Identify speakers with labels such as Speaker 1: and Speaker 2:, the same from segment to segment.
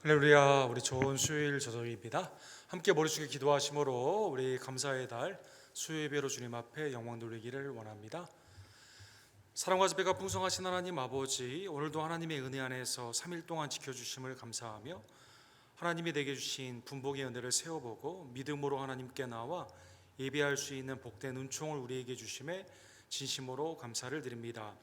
Speaker 1: 할렐루야. 우리 좋은 수요일 저녁입니다. 함께 머리 숙여 기도하심으로 우리 감사의 달 수요예배로 주님 앞에 영광 돌리기를 원합니다. 사랑과 지배가 풍성하신 하나님 아버지, 오늘도 하나님의 은혜 안에서 3일 동안 지켜주심을 감사하며 하나님이 내게 주신 분복의 은혜를 세워보고 믿음으로 하나님께 나와 예배할 수 있는 복된 은총을 우리에게 주심에 진심으로 감사를 드립니다.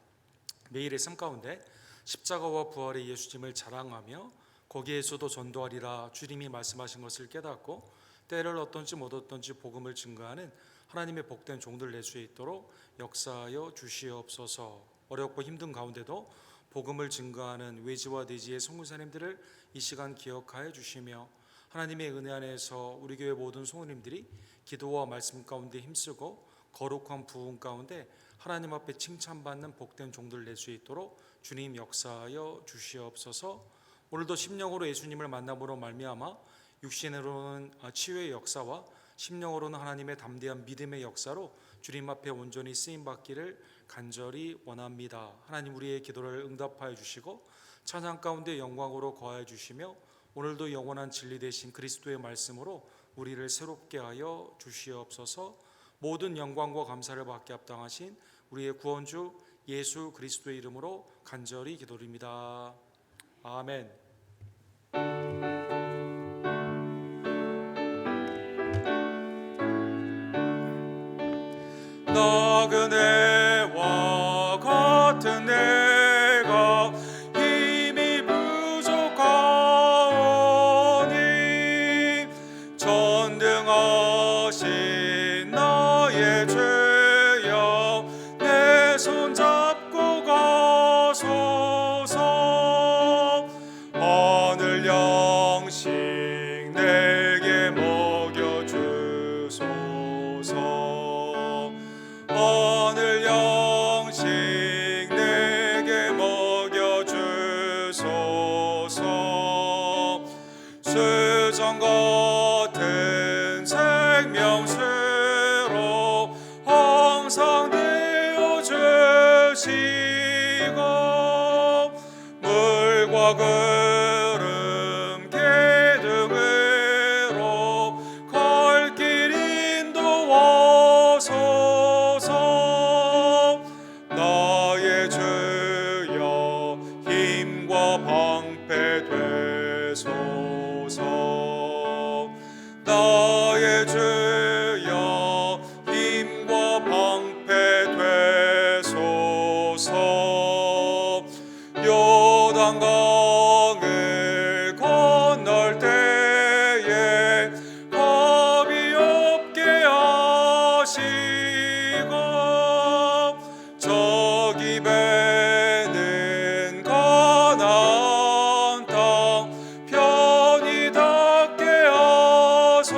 Speaker 1: 매일의 삶 가운데 십자가와 부활의 예수님을 자랑하며 거기에서도 전도하리라 주님이 말씀하신 것을 깨닫고 때를 얻든지 못 얻든지 복음을 증거하는 하나님의 복된 종들 될 수 있도록 역사하여 주시옵소서. 어렵고 힘든 가운데도 복음을 증거하는 외지와 내지의 성문사님들을 이 시간 기억하여 주시며 하나님의 은혜 안에서 우리 교회 모든 성도님들이 기도와 말씀 가운데 힘쓰고 거룩한 부흥 가운데 하나님 앞에 칭찬받는 복된 종들 될 수 있도록 주님 역사하여 주시옵소서. 오늘도 심령으로 예수님을 만남으로 말미암아 육신으로는 치유의 역사와 심령으로는 하나님의 담대한 믿음의 역사로 주님 앞에 온전히 쓰임받기를 간절히 원합니다. 하나님 우리의 기도를 응답하여 주시고 찬양 가운데 영광으로 거하여 주시며 오늘도 영원한 진리 되신 그리스도의 말씀으로 우리를 새롭게 하여 주시옵소서. 모든 영광과 감사를 받게 합당하신 우리의 구원주 예수 그리스도의 이름으로 간절히 기도드립니다. 아멘. 나그네와 같은 내가 힘이 부족하오니 전등하신 나의 죄여 내 손 잡고 가소서. 하늘 양식 내게 먹여주소서. 하늘 양식 내게 먹여주소서. 세상 같은 생명수로 항상 되어주시고 물과 구름 기둥으로 갈 길 인도하소서. 나의 주여 힘과 방패 되소서. 나의 주여 힘과 방패 되소서. 요단강을 건널 때에 겁이 없게 하시고 저기 배는 가나안 땅 편히 닿게 하소서.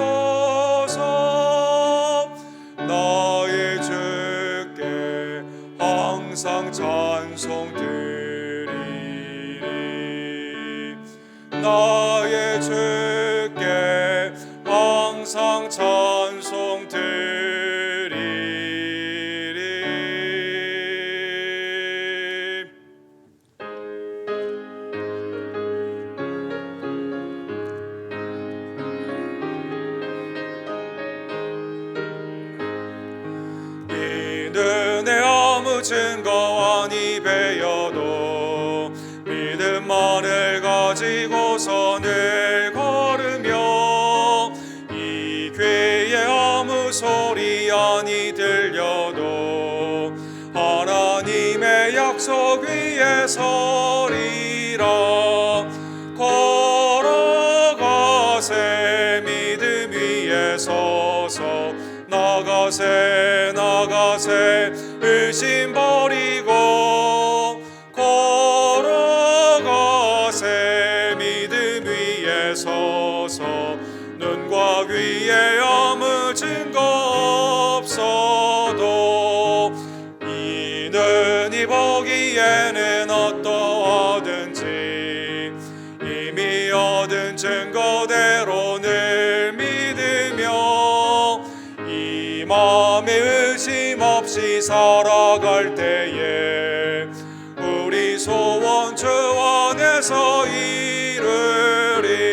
Speaker 1: 나의 주께 항상 찬송 드리리. 나의 주께 항상 찬송 드리리. 이는 내 아무 증거 아니 배여도 믿음만을 가지고서 늘 걸으며 이 괴의 아무 소리 아니 들려도 하나님의 약속 위에 서리라. 걸어가세 믿음 위에 서서 나가세 나가세 의심 버리고 걸어가세 믿음 위에 서서 눈과 귀에 아무 증거 없어도 이는 이 보기에는 어떠하든지 이미 얻은 증거대로 늘 믿으며 이 마음에 의심 없이 살아갈 때에 우리 소원 주 안에서 이루리.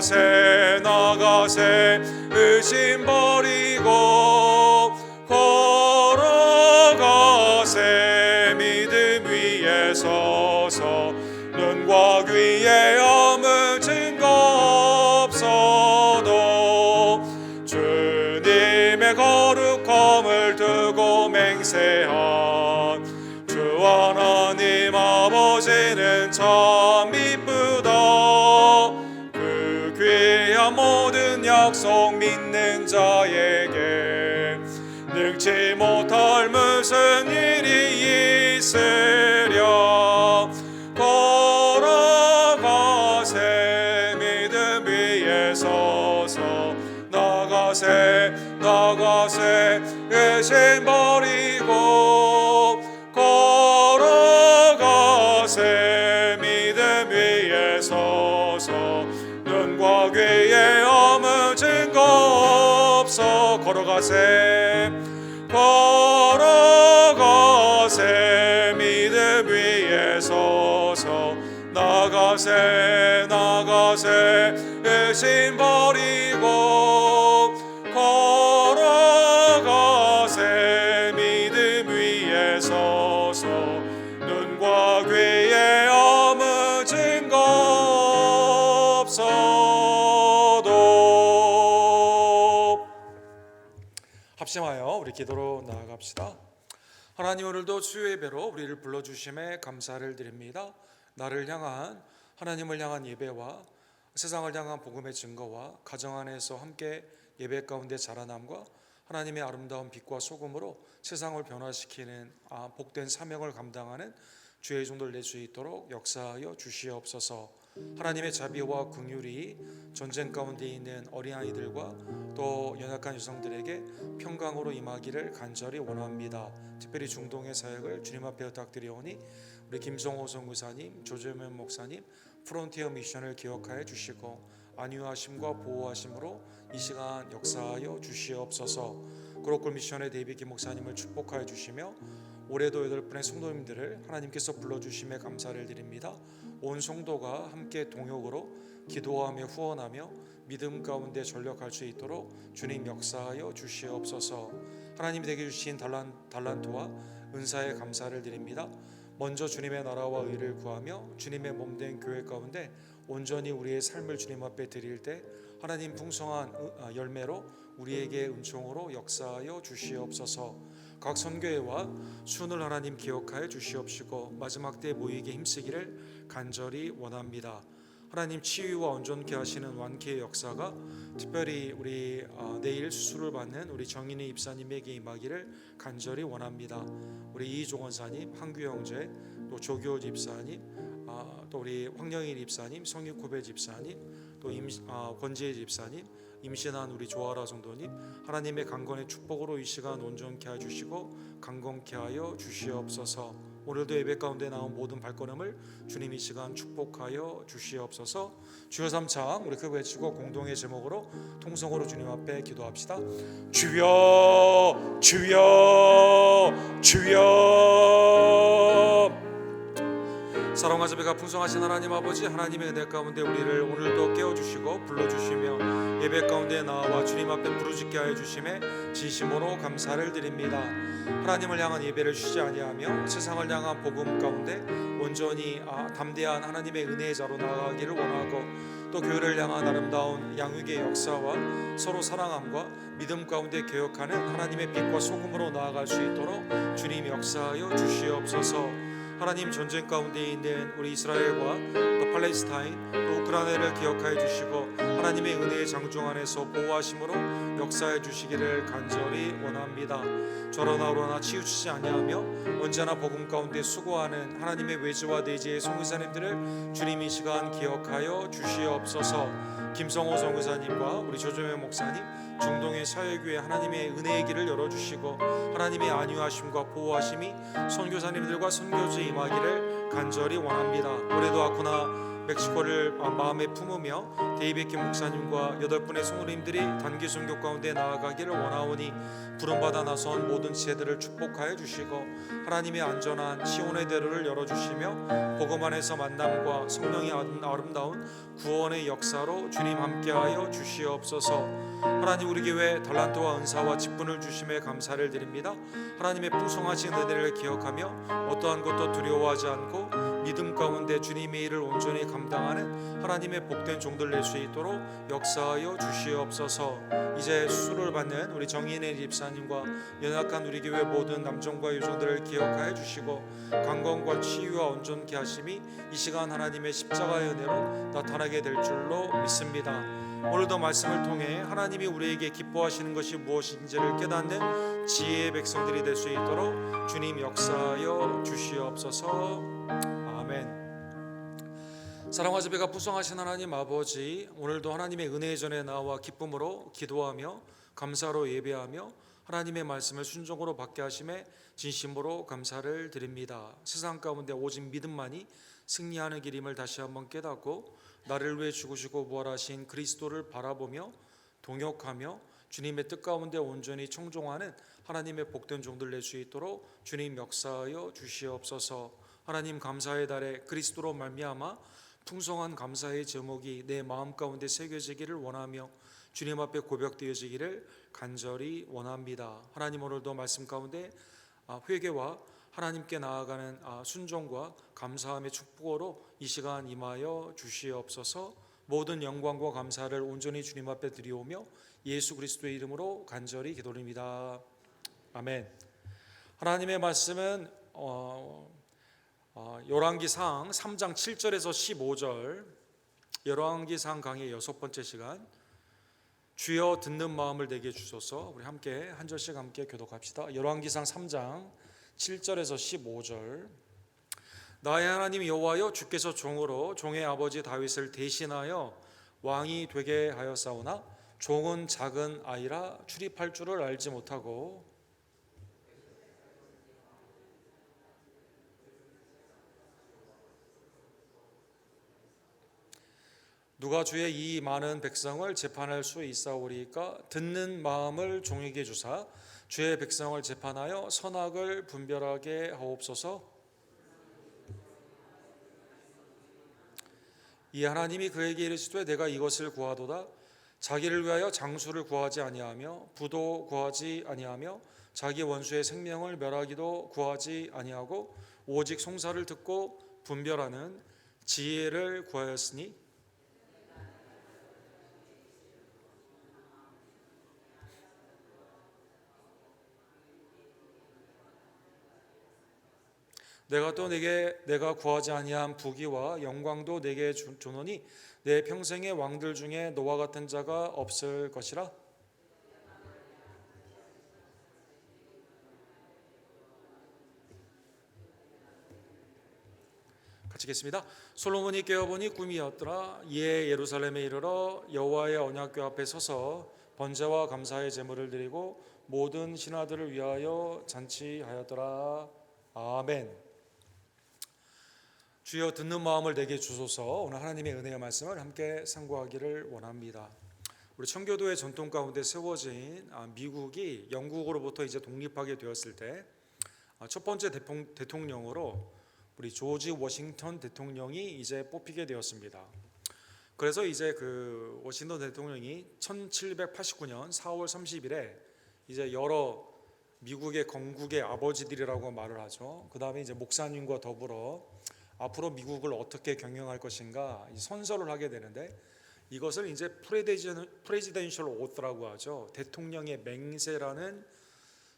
Speaker 1: 나가세 나가세 의심 버리고 걸어가세 믿음 위에 서서 눈과 귀에 아무 증거 없어도 주님의 거룩함을 두고 맹세한 주 하나님 아버지는 참 이쁘다. 그 귀한 모든 약속 믿는 자에게 능치 못할 무슨 일이 있으랴. 걸어가세 믿음 위에 서서 나가세 나가세 의심 버리고 걸어가세 믿음 위에 서서 눈과 귀에 아무 증거 없어 걸어가세 걸어가세 믿음 위에 서서 나가세 나가세 의심 버리고 걸어가세 믿음 위에 서서 눈과 귀에 아무 증거 없어도. 합심하여 우리 기도로 나아갑시다. 하나님, 오늘도 주의 예배로 우리를 불러주심에 감사를 드립니다. 나를 향한, 하나님을 향한 예배와 세상을 향한 복음의 증거와 가정 안에서 함께 예배 가운데 자라남과 하나님의 아름다운 빛과 소금으로 세상을 변화시키는 복된 사명을 감당하는 주의 종들 될 수 있도록 역사하여 주시옵소서. 하나님의 자비와 긍휼이 전쟁 가운데 있는 어린아이들과 또 연약한 여성들에게 평강으로 임하기를 간절히 원합니다. 특별히 중동의 사역을 주님 앞에 부탁드리오니 우리 김성호 선교사님, 조재면 목사님, 프론티어 미션을 기억하여 주시고 안위하심과 보호하심으로 이 시간 역사하여 주시옵소서. 그로콜 미션의 데이비드 목사님을 축복하여 주시며 올해도 8분의 성도님들을 하나님께서 불러주심에 감사를 드립니다. 온 성도가 함께 동역으로 기도하며 후원하며 믿음 가운데 전력할 수 있도록 주님 역사하여 주시옵소서. 하나님이 되게 주신 달란트와 은사에 감사를 드립니다. 먼저 주님의 나라와 의를 구하며 주님의 몸된 교회 가운데 온전히 우리의 삶을 주님 앞에 드릴 때 하나님 풍성한 열매로 우리에게 은총으로 역사하여 주시옵소서. 각 선교회와 순을 하나님 기억하여 주시옵시고 마지막 때 모이게 힘쓰기를 간절히 원합니다. 하나님 치유와 온전케 하시는 완쾌의 역사가 특별히 우리 내일 수술을 받는 우리 정인희 입사님에게 임하기를 간절히 원합니다. 우리 이종원사님, 한규 형제, 또 조교 집사님, 또 우리 황영일 집사님, 성육후배 집사님, 또 권지혜 집사님, 임신한 우리 조아라 성도님, 하나님의 강건의 축복으로 이 시간 온전케 하여 주시고 강건케 하여 주시옵소서. 오늘도 예배 가운데 나온 모든 발걸음을 주님 이 시간 축복하여 주시옵소서. 주여 삼창 우리 그 외치고 공동의 제목으로 통성으로 주님 앞에 기도합시다. 주여 주여 주여. 사랑과 자비가 풍성하신 하나님 아버지, 하나님의 은혜 가운데 우리를 오늘도 깨워주시고 불러주시며 예배 가운데 나와 주님 앞에 부르짖게 하여 주심에 진심으로 감사를 드립니다. 하나님을 향한 예배를 쉬지 아니하며 세상을 향한 복음 가운데 온전히 담대한 하나님의 은혜의 자로 나아가기를 원하고 또 교회를 향한 아름다운 양육의 역사와 서로 사랑함과 믿음 가운데 개혁하는 하나님의 빛과 소금으로 나아갈 수 있도록 주님 역사하여 주시옵소서. 하나님 전쟁 가운데 있는 우리 이스라엘과 또 팔레스타인 또 우크라이나를 기억하여 주시고 하나님의 은혜의 장중 안에서 보호하심으로 역사해 주시기를 간절히 원합니다. 저러나 오러나 치우치지 아니하며 언제나 복음 가운데 수고하는 하나님의 외지와 내지의 선교사님들을 주님 이 시간 기억하여 주시옵소서. 김성호 선교사님과 우리 조정현 목사님, 중동의 사회교회 하나님의 은혜의 길을 열어주시고 하나님의 안위하심과 보호하심이 선교사님들과 선교지에 임하기를 간절히 원합니다. 올해도 아쿠나 멕시코를 마음에 품으며 데이비드 목사님과 8분의 성도님들이 단기 선교 가운데 나아가기를 원하오니 부름받아 나선 모든 지혜들을 축복하여 주시고 하나님의 안전한 시온의 대로를 열어주시며 복음 안에서 만남과 성령의 아름다운 구원의 역사로 주님 함께하여 주시옵소서. 하나님, 우리 교회 달란트와 은사와 직분을 주심에 감사를 드립니다. 하나님의 풍성하신 은혜를 기억하며 어떠한 것도 두려워하지 않고 믿음 가운데 주님의 일을 온전히 감당하는 하나님의 복된 종들 낼 수 있도록 역사하여 주시옵소서. 이제 수술을 받는 우리 정인의 집사님과 연약한 우리 교회 모든 남종과 여종들을 기억하여 주시고 강건과 치유와 온전케 하심이 이 시간 하나님의 십자가의 은혜로 나타나게 될 줄로 믿습니다. 오늘도 말씀을 통해 하나님이 우리에게 기뻐하시는 것이 무엇인지를 깨닫는 지혜의 백성들이 될 수 있도록 주님 역사하여 주시옵소서. 아멘. 사랑과 자비가 풍성하신 하나님 아버지, 오늘도 하나님의 은혜의 전에 나와 기쁨으로 기도하며 감사로 예배하며 하나님의 말씀을 순종으로 받게 하심에 진심으로 감사를 드립니다. 세상 가운데 오직 믿음만이 승리하는 길임을 다시 한번 깨닫고 나를 위해 죽으시고 부활하신 그리스도를 바라보며 동역하며 주님의 뜻 가운데 온전히 청종하는 하나님의 복된 종들 낼 수 있도록 주님 역사하여 주시옵소서. 하나님, 감사의 달에 그리스도로 말미암아 풍성한 감사의 제목이 내 마음 가운데 새겨지기를 원하며 주님 앞에 고백되어지기를 간절히 원합니다. 하나님, 오늘도 말씀 가운데 회개와 하나님께 나아가는 순종과 감사함의 축복으로 이 시간 임하여 주시옵소서. 모든 영광과 감사를 온전히 주님 앞에 드리오며 예수 그리스도의 이름으로 간절히 기도드립니다. 아멘. 하나님의 말씀은 열왕기상 3장 7절에서 15절, 열왕기상 강의 6번째 시간, 주여 듣는 마음을 내게 주소서. 우리 함께 한 절씩 함께 교독합시다. 열왕기상 3장 7절에서 15절. 나의 하나님 여호와여, 주께서 종으로 종의 아버지 다윗을 대신하여 왕이 되게 하였사오나 종은 작은 아이라 출입할 줄을 알지 못하고 누가 주의 이 많은 백성을 재판할 수 있사오리까? 듣는 마음을 종에게 주사 주의 백성을 재판하여 선악을 분별하게 하옵소서. 이 하나님이 그에게 이르시되 내가 이것을 구하도다. 자기를 위하여 장수를 구하지 아니하며 부도 구하지 아니하며 자기 원수의 생명을 멸하기도 구하지 아니하고 오직 송사를 듣고 분별하는 지혜를 구하였으니 내가 또 내가 구하지 아니한 부귀와 영광도 내게 주노니 내 평생의 왕들 중에 너와 같은 자가 없을 것이라. 같이 읽겠습니다. 솔로몬이 깨어보니 꿈이었더라. 이에 예루살렘에 이르러 여호와의 언약궤 앞에 서서 번제와 감사의 제물을 드리고 모든 신하들을 위하여 잔치하였더라. 아멘. 주여 듣는 마음을 내게 주소서. 오늘 하나님의 은혜의 말씀을 함께 상고하기를 원합니다. 우리 청교도의 전통 가운데 세워진 미국이 영국으로부터 이제 독립하게 되었을 때 첫 번째 대통령으로 우리 조지 워싱턴 대통령이 이제 뽑히게 되었습니다. 그래서 이제 그 워싱턴 대통령이 1789년 4월 30일에 이제 여러 미국의 건국의 아버지들이라고 말을 하죠. 그 다음에 이제 목사님과 더불어 앞으로 미국을 어떻게 경영할 것인가 선서를 하게 되는데 이것을 이제 프레지던셜 오스라고 하죠. 대통령의 맹세라는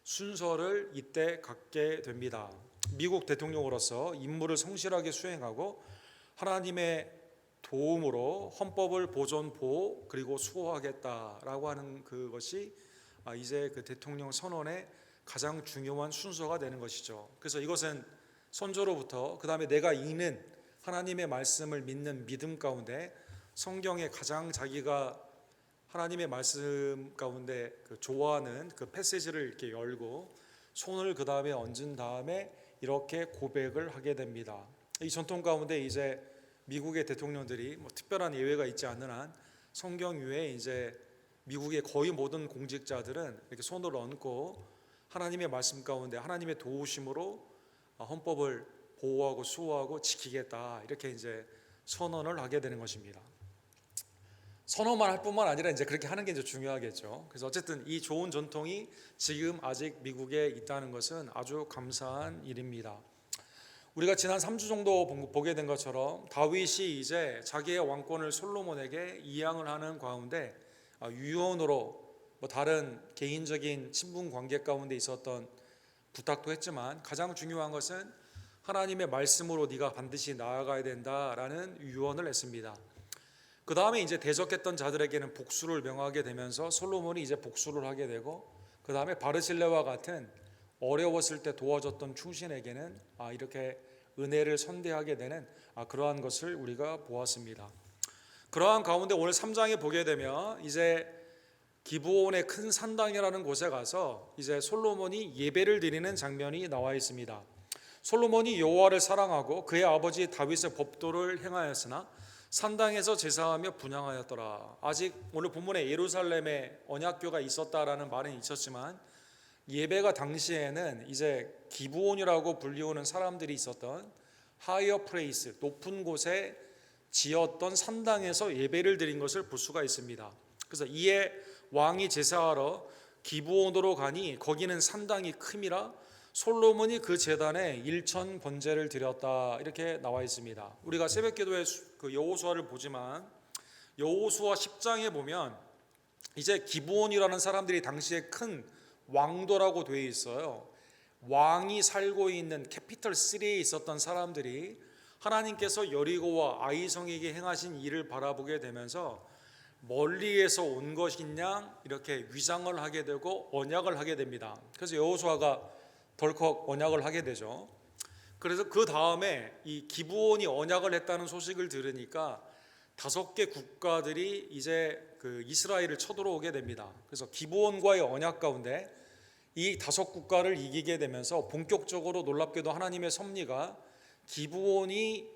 Speaker 1: 순서를 이때 갖게 됩니다. 미국 대통령으로서 임무를 성실하게 수행하고 하나님의 도움으로 헌법을 보존, 보호 그리고 수호하겠다라고 하는 그것이 이제 그 대통령 선언의 가장 중요한 순서가 되는 것이죠. 그래서 이것은 선조로부터 그 다음에 내가 읽는 하나님의 말씀을 믿는 믿음 가운데 성경에 가장 자기가 하나님의 말씀 가운데 그 좋아하는 그 패시지를 이렇게 열고 손을 그 다음에 얹은 다음에 이렇게 고백을 하게 됩니다. 이 전통 가운데 이제 미국의 대통령들이 뭐 특별한 예외가 있지 않는 한 성경 위에 이제 미국의 거의 모든 공직자들은 이렇게 손을 얹고 하나님의 말씀 가운데 하나님의 도우심으로 헌법을 보호하고 수호하고 지키겠다 이렇게 이제 선언을 하게 되는 것입니다. 선언만 할 뿐만 아니라 이제 그렇게 하는 게 이제 중요하겠죠. 그래서 어쨌든 이 좋은 전통이 지금 아직 미국에 있다는 것은 아주 감사한 일입니다. 우리가 지난 3주 정도 보게 된 것처럼 다윗이 이제 자기의 왕권을 솔로몬에게 이양을 하는 가운데 유언으로 뭐 다른 개인적인 친분 관계 가운데 있었던 부탁도 했지만 가장 중요한 것은 하나님의 말씀으로 네가 반드시 나아가야 된다라는 유언을 했습니다. 그 다음에 이제 대적했던 자들에게는 복수를 명하게 되면서 솔로몬이 이제 복수를 하게 되고 그 다음에 바르실레와 같은 어려웠을 때 도와줬던 충신에게는 이렇게 은혜를 선대하게 되는 그러한 것을 우리가 보았습니다. 그러한 가운데 오늘 3장에 보게 되면 이제 기브온의 큰 산당이라는 곳에 가서 이제 솔로몬이 예배를 드리는 장면이 나와 있습니다. 솔로몬이 여호와를 사랑하고 그의 아버지 다윗의 법도를 행하였으나 산당에서 제사하며 분향하였더라. 아직 오늘 본문에 예루살렘에 언약궤가 있었다라는 말은 있었지만 예배가 당시에는 이제 기브온이라고 불리우는 사람들이 있었던 하이어 플레이스, 높은 곳에 지었던 산당에서 예배를 드린 것을 볼 수가 있습니다. 그래서 이에 왕이 제사하러 기브온으로 가니 거기는 산당이 큼이라 솔로몬이 그 제단에 1천 번제를 드렸다 이렇게 나와 있습니다. 우리가 새벽기도의 그 여호수아를 보지만 여호수아 10장에 보면 이제 기브온이라는 사람들이 당시에 큰 왕도라고 되어 있어요. 왕이 살고 있는 캐피털 3에 있었던 사람들이 하나님께서 여리고와 아이성에게 행하신 일을 바라보게 되면서 멀리에서 온 것이냐 이렇게 위장을 하게 되고 언약을 하게 됩니다. 그래서 여호수아가 덜컥 언약을 하게 되죠. 그래서 그 다음에 이 기브온이 언약을 했다는 소식을 들으니까 5개 국가들이 이제 그 이스라엘을 쳐들어오게 됩니다. 그래서 기브온과의 언약 가운데 이 5국가를 이기게 되면서 본격적으로 놀랍게도 하나님의 섭리가 기브온이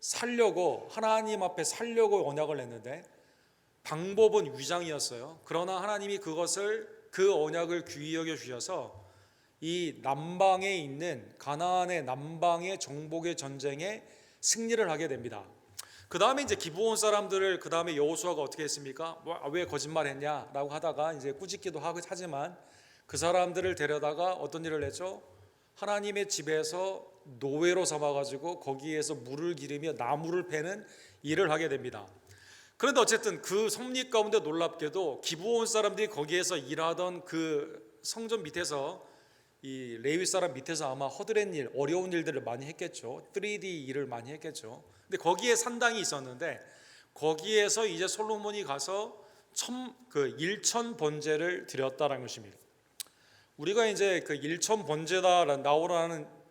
Speaker 1: 살려고 하나님 앞에 살려고 언약을 했는데 방법은 위장이었어요. 그러나 하나님이 그 언약을 귀히 여겨 주셔서 이 남방에 있는 가나안의 남방의 정복의 전쟁에 승리를 하게 됩니다. 그 다음에 이제 기브온 사람들을 그 다음에 여호수아가 어떻게 했습니까? 왜 거짓말했냐라고 하다가 이제 꾸짖기도 하지만 그 사람들을 데려다가 어떤 일을 했죠? 하나님의 집에서 노예로 삼아가지고 거기에서 물을 기르며 나무를 패는 일을 하게 됩니다. 그런데 어쨌든 그 섭리 가운데 놀랍게도 기브온 사람들이 거기에서 일하던 그 성전 밑에서 이 레위 사람 밑에서 아마 허드렛 일, 어려운 일들을 많이 했겠죠. 3D 일을 많이 했겠죠. 근데 거기에 산당이 있었는데 거기에서 이제 솔로몬이 가서 1천 번제를 드렸다라는 것입니다. 우리가 이제 그 1천 번제다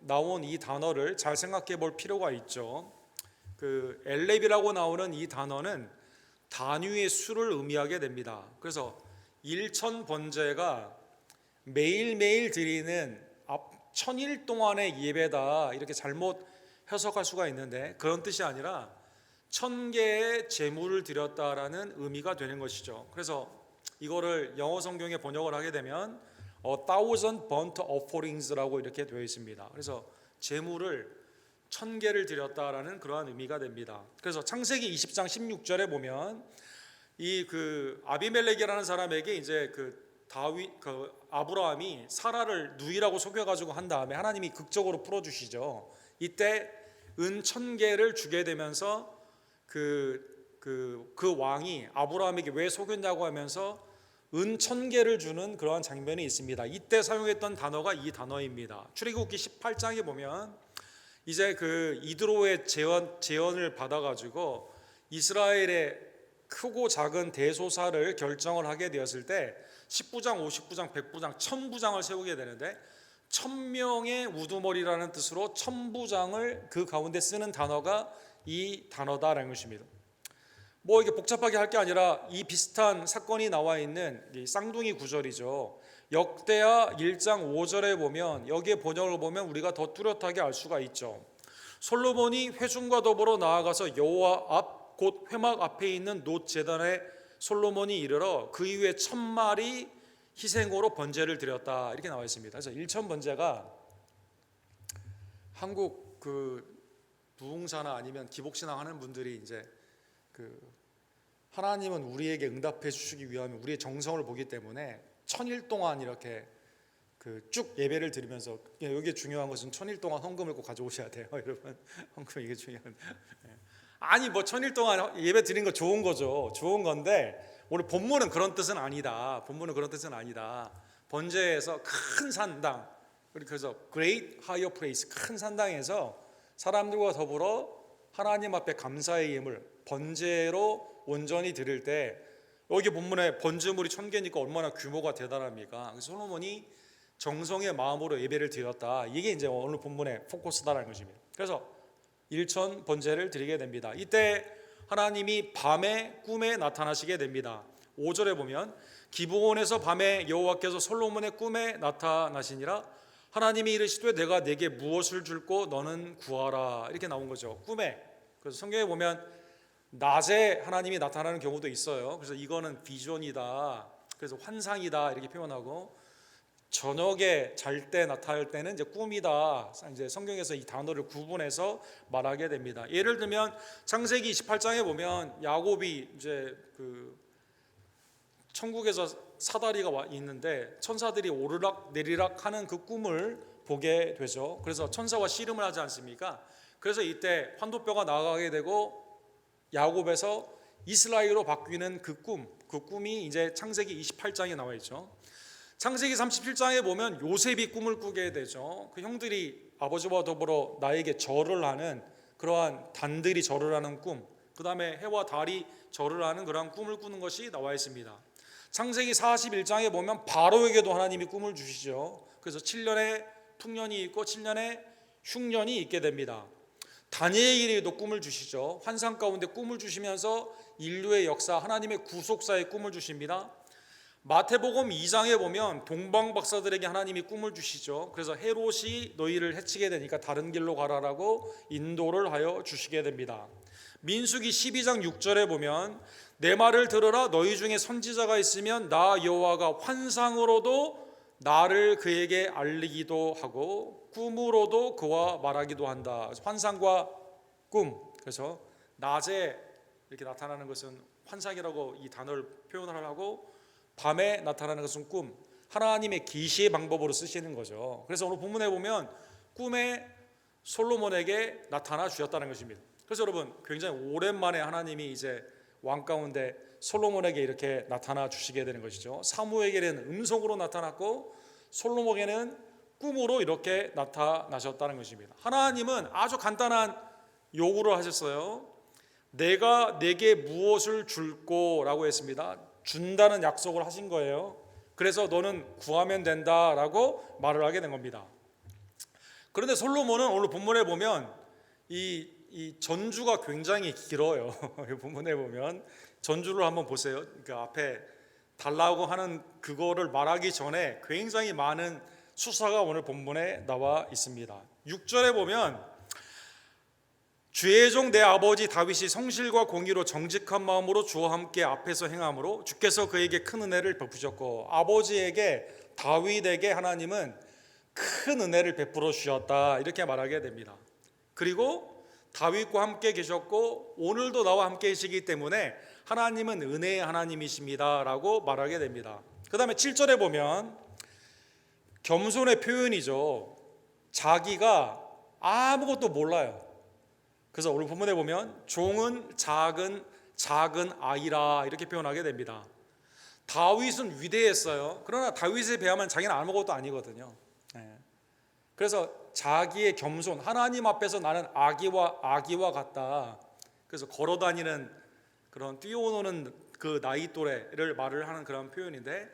Speaker 1: 나온 이 단어를 잘 생각해 볼 필요가 있죠. 그 엘렙이라고 나오는 이 단어는 단위의 수를 의미하게 됩니다. 그래서 1천 번제가 매일매일 드리는 1000일 동안의 예배다 이렇게 잘못 해석할 수가 있는데 그런 뜻이 아니라 1000개의 제물을 드렸다라는 의미가 되는 것이죠. 그래서 이거를 영어 성경에 번역을 하게 되면 1000 burnt offerings라고 이렇게 되어 있습니다. 그래서 제물을 1000개를 드렸다라는 그러한 의미가 됩니다. 그래서 창세기 20장 16절에 보면 이 그 아비멜렉이라는 사람에게 이제 아브라함이 사라를 누이라고 속여가지고 한 다음에 하나님이 극적으로 풀어주시죠. 이때 은 1000개를 주게 되면서 그 왕이 아브라함에게 왜 속였냐고 하면서 은 1000개를 주는 그러한 장면이 있습니다. 이때 사용했던 단어가 이 단어입니다. 출애굽기 18장에 보면 이제 그 이드로의 제언을 받아가지고 이스라엘의 크고 작은 대소사를 결정을 하게 되었을 때 10부장, 50부장, 100부장, 1000부장을 세우게 되는데 1000명의 우두머리라는 뜻으로 1000부장을 그 가운데 쓰는 단어가 이 단어다라는 것입니다. 뭐 이게 복잡하게 할 게 아니라 이 비슷한 사건이 나와 있는 이 쌍둥이 구절이죠. 역대하 1장 5절에 보면 여기에 번역을 보면 우리가 더 뚜렷하게 알 수가 있죠. 솔로몬이 회중과 더불어 나아가서 여호와 앞 곧 회막 앞에 있는 놋 제단에 솔로몬이 이르러 그 이후에 1000마리 희생으로 번제를 드렸다, 이렇게 나와 있습니다. 그래서 일천 번제가 한국 그 부흥사나 아니면 기복신앙 하는 분들이 이제 그 하나님은 우리에게 응답해 주시기 위하면 우리의 정성을 보기 때문에 1000일 동안 이렇게 그 쭉 예배를 드리면서, 여기에 중요한 것은 1000일 동안 헌금을 꼭 가져오셔야 돼요, 여러분. 헌금 이게 중요한. 아니 뭐 1000일 동안 예배 드린 거 좋은 거죠. 좋은 건데 오늘 본문은 그런 뜻은 아니다. 본문은 그런 뜻은 아니다. 번제에서 큰 산당, 그래서 Great Higher Place, 큰 산당에서 사람들과 더불어 하나님 앞에 감사의 예물 번제로 온전히 드릴 때, 여기 본문에 번제물이 1000개니까 얼마나 규모가 대단합니까? 그래서 솔로몬이 정성의 마음으로 예배를 드렸다, 이게 이제 오늘 본문의 포커스다라는 것입니다. 그래서 일천 번제를 드리게 됩니다. 이때 하나님이 밤에 꿈에 나타나시게 됩니다. 5절에 보면 기브온에서 밤에 여호와께서 솔로몬의 꿈에 나타나시니라. 하나님이 이르시되 내가 네게 무엇을 줄고 너는 구하라, 이렇게 나온 거죠, 꿈에. 그래서 성경에 보면 낮에 하나님이 나타나는 경우도 있어요. 그래서 이거는 비전이다, 그래서 환상이다, 이렇게 표현하고, 저녁에 잘 때 나타날 때는 이제 꿈이다, 이제 성경에서 이 단어를 구분해서 말하게 됩니다. 예를 들면 창세기 28장에 보면 야곱이 이제 그 천국에서 사다리가 있는데 천사들이 오르락 내리락 하는 그 꿈을 보게 되죠. 그래서 천사와 씨름을 하지 않습니까? 그래서 이때 환도뼈가 나가게 되고 야곱에서 이스라엘로 바뀌는 그 꿈이 이제 창세기 28장에 나와 있죠. 창세기 37장에 보면 요셉이 꿈을 꾸게 되죠. 그 형들이 아버지와 더불어 나에게 절을 하는, 그러한 단들이 절을 하는 꿈, 그 다음에 해와 달이 절을 하는 그러한 꿈을 꾸는 것이 나와 있습니다. 창세기 41장에 보면 바로에게도 하나님이 꿈을 주시죠. 그래서 7년의 풍년이 있고 7년의 흉년이 있게 됩니다. 다니엘에게도 꿈을 주시죠. 환상 가운데 꿈을 주시면서 인류의 역사, 하나님의 구속사의 꿈을 주십니다. 마태복음 2장에 보면 동방 박사들에게 하나님이 꿈을 주시죠. 그래서 헤롯이 너희를 해치게 되니까 다른 길로 가라라고 인도를 하여 주시게 됩니다. 민수기 12장 6절에 보면 내 말을 들으라. 너희 중에 선지자가 있으면 나 여호와가 환상으로도 나를 그에게 알리기도 하고 꿈으로도 그와 말하기도 한다. 그래서 환상과 꿈, 그래서 낮에 이렇게 나타나는 것은 환상이라고 이 단어를 표현을 하고, 밤에 나타나는 것은 꿈, 하나님의 계시의 방법으로 쓰시는 거죠. 그래서 오늘 본문에 보면 꿈에 솔로몬에게 나타나 주셨다는 것입니다. 그래서 여러분 굉장히 오랜만에 하나님이 이제 왕 가운데 솔로몬에게 이렇게 나타나 주시게 되는 것이죠. 사무엘에게는 음성으로 나타났고 솔로몬에게는 꿈으로 이렇게 나타나셨다는 것입니다. 하나님은 아주 간단한 요구를 하셨어요. 내가 네게 무엇을 줄꼬라고 했습니다. 준다는 약속을 하신 거예요. 그래서 너는 구하면 된다라고 말을 하게 된 겁니다. 그런데 솔로몬은 오늘 본문에 보면 이 전주가 굉장히 길어요. 본문에 보면 전주를 한번 보세요. 그 앞에 달라고 하는 그거를 말하기 전에 굉장히 많은 수사가 오늘 본문에 나와 있습니다. 6절에 보면 주의 종 내 아버지 다윗이 성실과 공의로 정직한 마음으로 주와 함께 앞에서 행함으로 주께서 그에게 큰 은혜를 베푸셨고, 아버지에게 다윗에게 하나님은 큰 은혜를 베풀어 주셨다, 이렇게 말하게 됩니다. 그리고 다윗과 함께 계셨고 오늘도 나와 함께 계시기 때문에 하나님은 은혜의 하나님이십니다 라고 말하게 됩니다. 그 다음에 7절에 보면 겸손의 표현이죠. 자기가 아무것도 몰라요. 그래서 오늘 본문에 보면 종은 작은 아이라, 이렇게 표현하게 됩니다. 다윗은 위대했어요. 그러나 다윗에 비하면 자기는 아무것도 아니거든요. 그래서 자기의 겸손, 하나님 앞에서 나는 아기와 같다. 그래서 걸어다니는 그런 뛰어노는 그 나이 또래를 말을 하는 그런 표현인데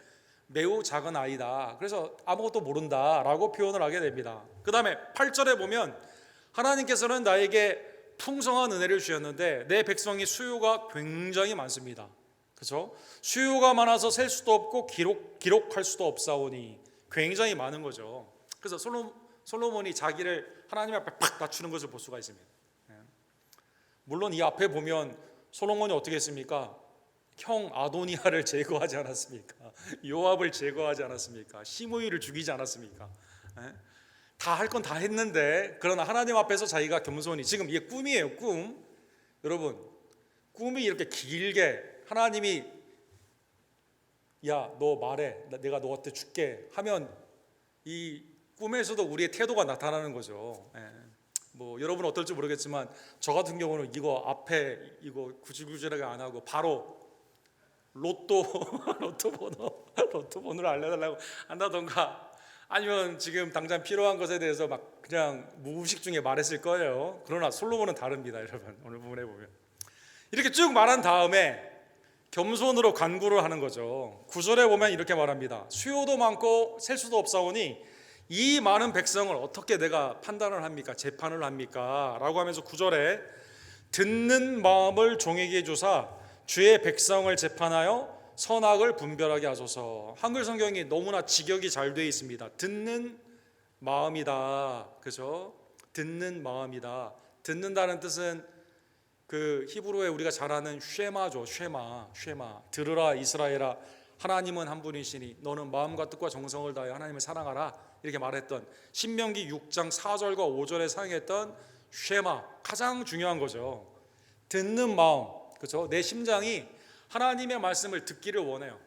Speaker 1: 매우 작은 아이다. 그래서 아무것도 모른다라고 표현을 하게 됩니다. 그 다음에 8절에 보면 하나님께서는 나에게 풍성한 은혜를 주셨는데 내 백성이 수요가 굉장히 많습니다. 그렇죠? 수요가 많아서 셀 수도 없고 기록할 수도 없사오니, 굉장히 많은 거죠. 그래서 솔로몬이 자기를 하나님 앞에 팍 낮추는 것을 볼 수가 있습니다. 물론 이 앞에 보면 솔로몬이 어떻게 했습니까? 형 아도니아를 제거하지 않았습니까? 요압을 제거하지 않았습니까? 시므이를 죽이지 않았습니까? 다 할 건 다 했는데, 그러나 하나님 앞에서 자기가 겸손히, 지금 이게 꿈이에요, 꿈. 여러분, 꿈이 이렇게 길게 하나님이 야, 너 말해, 내가 너한테 줄게 하면 이 꿈에서도 우리의 태도가 나타나는 거죠. 뭐 여러분 어떨지 모르겠지만 저 같은 경우는 이거 앞에 이거 구질구질하게 안 하고 바로 로또 번호를 알려달라고 한다던가, 아니면 지금 당장 필요한 것에 대해서 막 그냥 무의식 중에 말했을 거예요. 그러나 솔로몬은 다릅니다, 여러분. 오늘 부분에 보면 이렇게 쭉 말한 다음에 겸손으로 간구를 하는 거죠. 9절에 보면 이렇게 말합니다. 수요도 많고 셀 수도 없사오니 이 많은 백성을 어떻게 내가 판단을 합니까? 재판을 합니까? 라고 하면서 9절에 듣는 마음을 종에게 주사 주의 백성을 재판하여 선악을 분별하게 하소서. 한글 성경이 너무나 직역이 잘 되어 있습니다. 듣는 마음이다. 그죠? 듣는 마음이다. 듣는다는 뜻은 그 히브리어에 우리가 잘 아는 쉐마죠. 쉐마. 들으라 이스라엘아, 하나님은 한 분이시니 너는 마음과 뜻과 정성을 다하여 하나님을 사랑하라, 이렇게 말했던 신명기 6장 4절과 5절에 사용했던 쉐마, 가장 중요한 거죠. 듣는 마음, 그렇죠? 내 심장이 하나님의 말씀을 듣기를 원해요.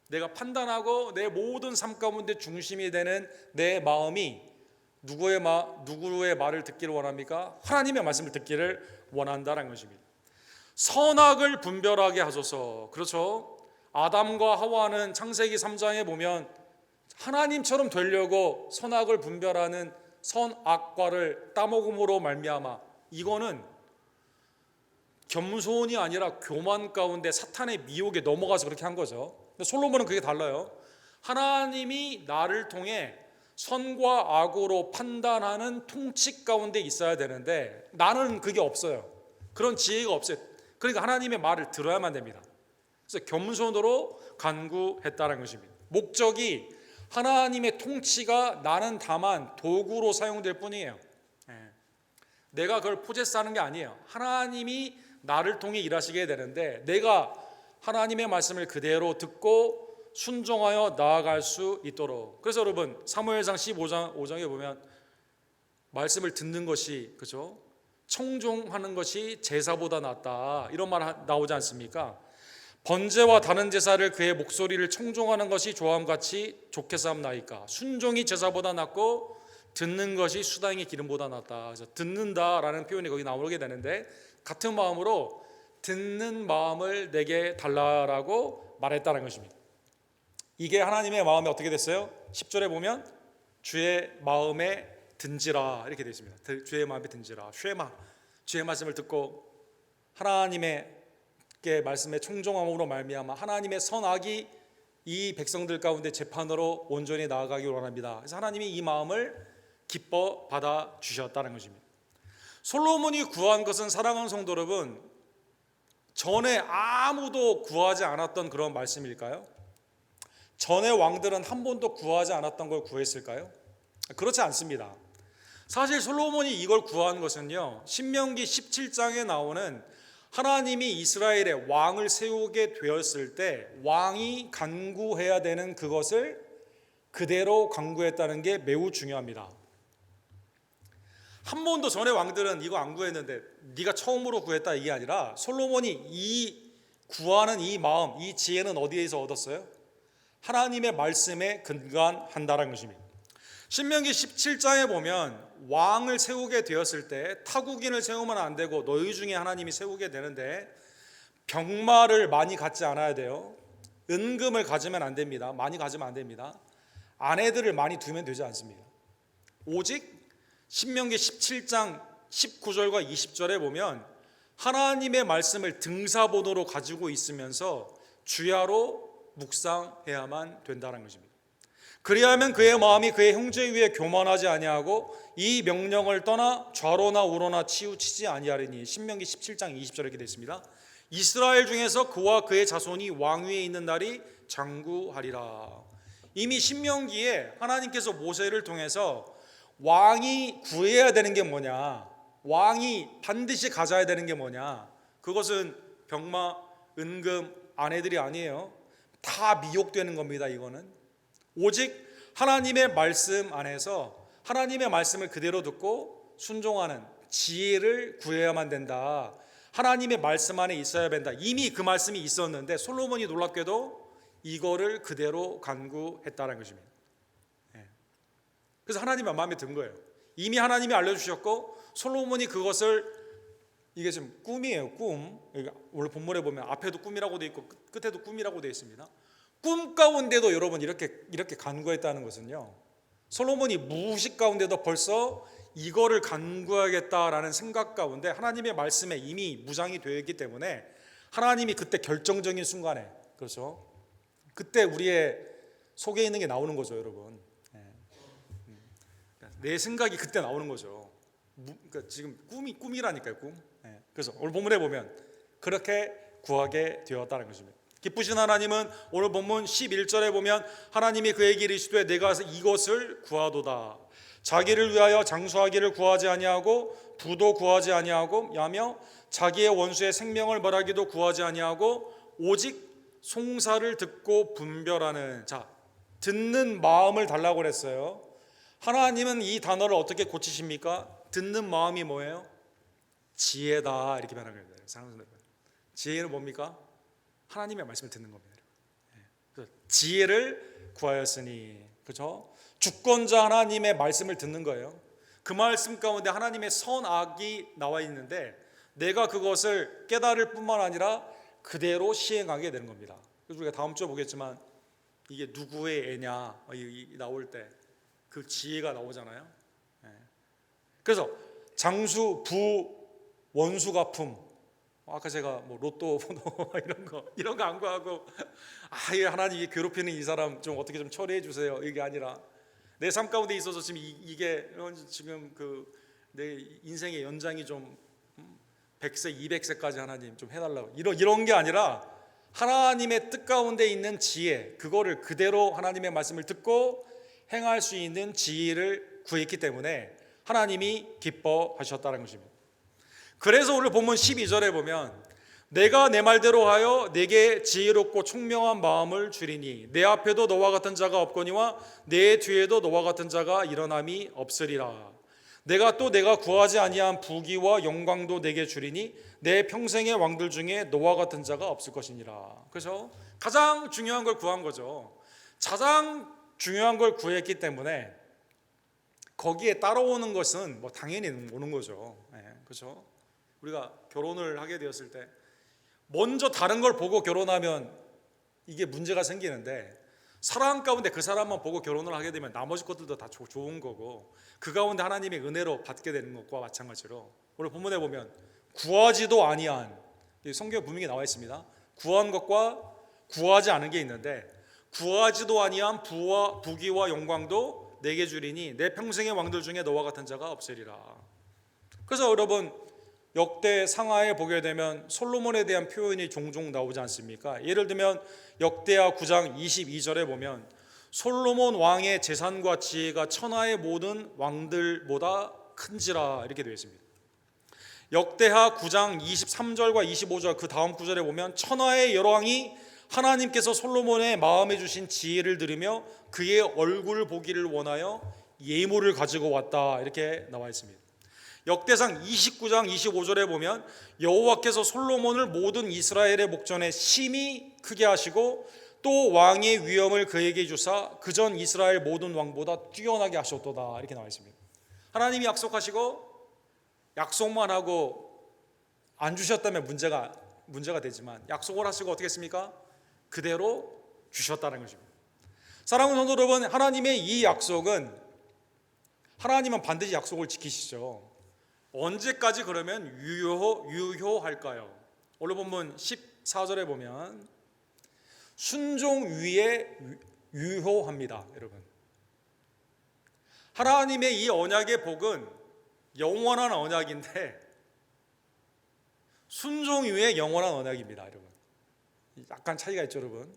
Speaker 1: 내가 판단하고 내 모든 삶 가운데 중심이 되는 내 마음이 누구의 말을 듣기를 원합니까? 하나님의 말씀을 듣기를 원한다는 것입니다. 선악을 분별하게 하소서. 그렇죠? 아담과 하와는 창세기 3장에 보면 하나님처럼 되려고 선악을 분별하는 선악과를 따먹음으로 말미암아, 이거는 겸손이 아니라 교만 가운데 사탄의 미혹에 넘어가서 그렇게 한 거죠. 근데 솔로몬은 그게 달라요. 하나님이 나를 통해 선과 악으로 판단하는 통치 가운데 있어야 되는데 나는 그게 없어요. 그런 지혜가 없어요. 그러니까 하나님의 말을 들어야만 됩니다. 그래서 겸손으로 간구했다는 것입니다. 목적이 하나님의 통치가 나는 다만 도구로 사용될 뿐이에요. 내가 그걸 포제스하는 게 아니에요. 하나님이 나를 통해 일하시게 되는데 내가 하나님의 말씀을 그대로 듣고 순종하여 나아갈 수 있도록. 그래서 여러분 사무엘상 15장 5장에 보면 말씀을 듣는 것이, 그죠? 청종하는 것이 제사보다 낫다, 이런 말 나오지 않습니까? 번제와 다른 제사를 그의 목소리를 청종하는 것이 조함같이 좋게 삼나이까. 순종이 제사보다 낫고 듣는 것이 수당의 기름보다 낫다. 그래서 듣는다라는 표현이 거기 나오게 되는데, 같은 마음으로 듣는 마음을 내게 달라라고 말했다는 것입니다. 이게 하나님의 마음이 어떻게 됐어요? 10절에 보면 주의 마음에 든지라, 이렇게 되어 있습니다. 주의 마음에 든지라, 쉐마, 주의 말씀을 듣고 하나님의 말씀에 청종함으로 말미암아 하나님의 선악이 이 백성들 가운데 재판으로 온전히 나아가기를 원합니다. 그래서 하나님이 이 마음을 기뻐 받아 주셨다는 것입니다. 솔로몬이 구한 것은, 사랑하는 성도 여러분, 전에 아무도 구하지 않았던 그런 말씀일까요? 전의 왕들은 한 번도 구하지 않았던 걸 구했을까요? 그렇지 않습니다. 사실 솔로몬이 이걸 구한 것은요, 신명기 17장에 나오는 하나님이 이스라엘에 왕을 세우게 되었을 때 왕이 간구해야 되는 그것을 그대로 간구했다는 게 매우 중요합니다. 한 번도 전에 왕들은 이거 안 구했는데 네가 처음으로 구했다, 이게 아니라 솔로몬이 이 구하는 이 마음, 이 지혜는 어디에서 얻었어요? 하나님의 말씀에 근간한다는 것입니다. 신명기 17장에 보면 왕을 세우게 되었을 때 타국인을 세우면 안 되고 너희 중에 하나님이 세우게 되는데 병마를 많이 갖지 않아야 돼요. 은금을 가지면 안 됩니다. 많이 가지면 안 됩니다. 아내들을 많이 두면 되지 않습니다. 오직 신명기 17장 19절과 20절에 보면 하나님의 말씀을 등사본으로 가지고 있으면서 주야로 묵상해야만 된다는 것입니다. 그리하면 그의 마음이 그의 형제 위에 교만하지 아니하고 이 명령을 떠나 좌로나 우로나 치우치지 아니하리니. 신명기 17장 20절에 이렇게 되어 있습니다. 이스라엘 중에서 그와 그의 자손이 왕위에 있는 날이 장구하리라. 이미 신명기에 하나님께서 모세를 통해서 왕이 구해야 되는 게 뭐냐? 왕이 반드시 가져야 되는 게 뭐냐? 그것은 병마, 은금, 아내들이 아니에요. 다 미혹되는 겁니다. 이거는 오직 하나님의 말씀 안에서 하나님의 말씀을 그대로 듣고 순종하는 지혜를 구해야만 된다. 하나님의 말씀 안에 있어야 된다. 이미 그 말씀이 있었는데 솔로몬이 놀랍게도 이거를 그대로 간구했다는 것입니다. 그래서 하나님의 마음에 든 거예요. 이미 하나님이 알려주셨고 솔로몬이 그것을, 이게 지금 꿈이에요. 꿈. 원래 본문에 보면 앞에도 꿈이라고 돼 있고 끝에도 꿈이라고 돼 있습니다. 꿈 가운데도 여러분 이렇게 간구했다는 것은요, 솔로몬이 무의식 가운데도 벌써 이거를 간구하겠다라는 생각 가운데 하나님의 말씀에 이미 무장이 되어 있기 때문에 하나님이 그때 결정적인 순간에, 그렇죠, 그때 우리의 속에 있는 게 나오는 거죠, 여러분. 내 생각이 그때 나오는 거죠. 그러니까 지금 꿈이라니까요, 꿈. 그래서 오늘 본문에 보면 그렇게 구하게 되었다는 것입니다. 기쁘신 하나님은 오늘 본문 11절에 보면 하나님이 그에게 이르시되 내가 이것을 구하도다. 자기를 위하여 장수하기를 구하지 아니하고 부도 구하지 아니하고 야며 자기의 원수의 생명을 벌하기도 구하지 아니하고 오직 송사를 듣고 분별하는, 자, 듣는 마음을 달라고 그랬어요. 하나님은 이 단어를 어떻게 고치십니까? 듣는 마음이 뭐예요? 지혜다, 이렇게 변하는 거예요. 지혜는 뭡니까? 하나님의 말씀을 듣는 겁니다. 그래서 지혜를 구하였으니, 그렇죠? 주권자 하나님의 말씀을 듣는 거예요. 그 말씀 가운데 하나님의 선악이 나와 있는데 내가 그것을 깨달을 뿐만 아니라 그대로 시행하게 되는 겁니다. 그래서 우리가 다음 주에 보겠지만 이게 누구의 애냐 나올 때 그 지혜가 나오잖아요. 그래서 장수, 부, 원수 갚음, 아까 제가 뭐 로또 이런 거 안 구하고 하나님이 괴롭히는 이 사람 좀 어떻게 좀 처리해 주세요, 이게 아니라 내 삶 가운데 있어서 지금 이게 지금 내 인생의 연장이 좀 100세, 200세까지 하나님 좀 해달라고, 이런 게 아니라 하나님의 뜻 가운데 있는 지혜, 그거를 그대로 하나님의 말씀을 듣고 행할 수 있는 지혜를 구했기 때문에 하나님이 기뻐하셨다는 것입니다. 그래서 오늘 본문 12절에 보면 내가 내 말대로 하여 내게 지혜롭고 총명한 마음을 주리니 내 앞에도 너와 같은 자가 없거니와 내 뒤에도 너와 같은 자가 일어남이 없으리라. 내가 구하지 아니한 부귀와 영광도 내게 주리니 내 평생의 왕들 중에 너와 같은 자가 없을 것이니라. 그래서 가장 중요한 걸 구한 거죠. 가장 중요한 걸 구했기 때문에 거기에 따라오는 것은 뭐 당연히 오는 거죠. 그렇죠? 우리가 결혼을 하게 되었을 때 먼저 다른 걸 보고 결혼하면 이게 문제가 생기는데 사랑 가운데 그 사람만 보고 결혼을 하게 되면 나머지 것들도 다 좋은 거고 그 가운데 하나님의 은혜로 받게 되는 것과 마찬가지로 오늘 본문에 보면 구하지도 아니한, 성경에 분명히 나와 있습니다. 구한 것과 구하지 않은 게 있는데 구하지도 아니한 부귀와 영광도 내게 주리니 내 평생의 왕들 중에 너와 같은 자가 없으리라. 그래서 여러분 역대 상하에 보게 되면 솔로몬에 대한 표현이 종종 나오지 않습니까? 예를 들면 역대하 9장 22절에 보면 솔로몬 왕의 재산과 지혜가 천하의 모든 왕들보다 큰지라, 이렇게 되어 있습니다. 역대하 9장 23절과 25절 그 다음 구절에 보면 천하의 여러 왕이 하나님께서 솔로몬의 마음에 주신 지혜를 들으며 그의 얼굴 보기를 원하여 예물을 가지고 왔다, 이렇게 나와 있습니다. 역대상 29장 25절에 보면 여호와께서 솔로몬을 모든 이스라엘의 목전에 심히 크게 하시고 또 왕의 위엄을 그에게 주사 그전 이스라엘 모든 왕보다 뛰어나게 하셨도다, 이렇게 나와 있습니다. 하나님이 약속하시고 약속만 하고 안 주셨다면 문제가 되지만 약속을 하시고 어떻게 했습니까? 그대로 주셨다는 것입니다. 사랑하는 성도 여러분, 하나님의 이 약속은, 하나님은 반드시 약속을 지키시죠. 언제까지 그러면 유효할까요? 오늘 본문 14절에 보면 순종 위에 유효합니다. 여러분, 하나님의 이 언약의 복은 영원한 언약인데 순종 위에 영원한 언약입니다. 여러분, 약간 차이가 있죠, 여러분.